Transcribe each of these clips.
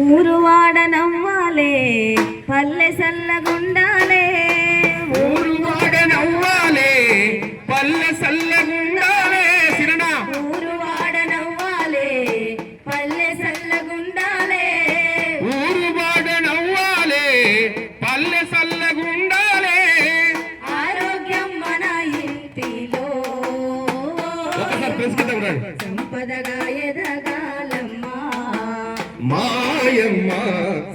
ఊరువాడ నవ్వాలే పల్లె సల్లగుండాలే, ఊరువాడ నవ్వాలే పల్లె సల్లగుండాలే, సిరనా ఊరువాడ నవ్వాలే పల్లె సల్లగుండాలే, ఊరువాడ నవ్వాలే పల్లె సల్లగుండాలే, ఆరోగ్యం మన ఇంటిలో సంపదగా ఎదగాలమ్మా మాయమ్మ,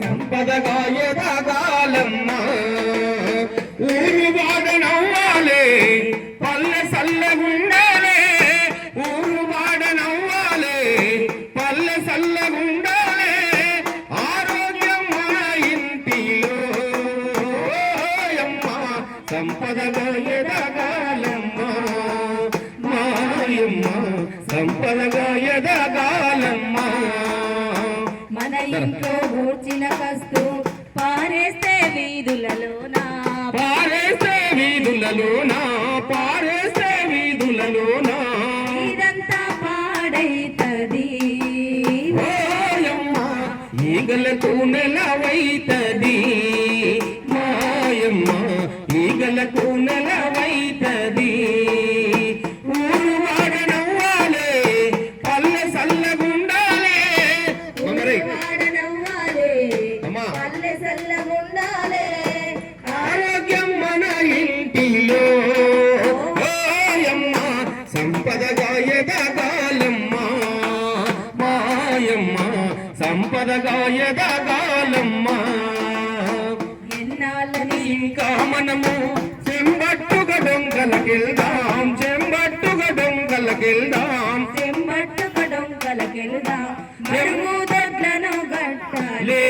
సంపదగా ఎదగాలమ్మా. ఊరువాడ నవ్వాలే పల్లె సల్లగుండాలే, ఊరువాడ నవ్వాలే పల్లె సల్లగుండాలే, ఆరోగ్యం మన ఇంటిలో సంపదగా ఎదగాలమ్మా. మాయమ్మ, సంపదగా ఎదగాలమ్మా. మన ఇంట్లో ఊడ్చిన కస్తూ పారేస్తే వీధులలోనా, పారేస్తే వీధులలోనా, పారేస్తే వీధులలోనా, ఇదంతా పాడైతది ఓయమ్మ, ఈగలకు నెలవైతది. మాయమ్మ, ఈగలకు నెలవైతది. ఊరువాడ నవ్వాలే పల్లె సల్లగుండాలే. ఊరువాడ నవ్వాలే పల్లె సల్లగుండాలే, ఆరోగ్యం మన ఇంటిలో ఓయమ్మ, సంపదగా ఎదగాలమ్మా. మాయమ్మ, సంపదగా ఎదగాలమ్మా. ఎన్నాళ్ళని ఇంకా మనము చెంబట్టుగా డొంకలకెళ్దాం, చెంబట్టుగా డొంకలకెళ్దాం, చెంబట్టుక డొంకలకెళ్దాం, మరుము దొడ్లను గట్టాలి.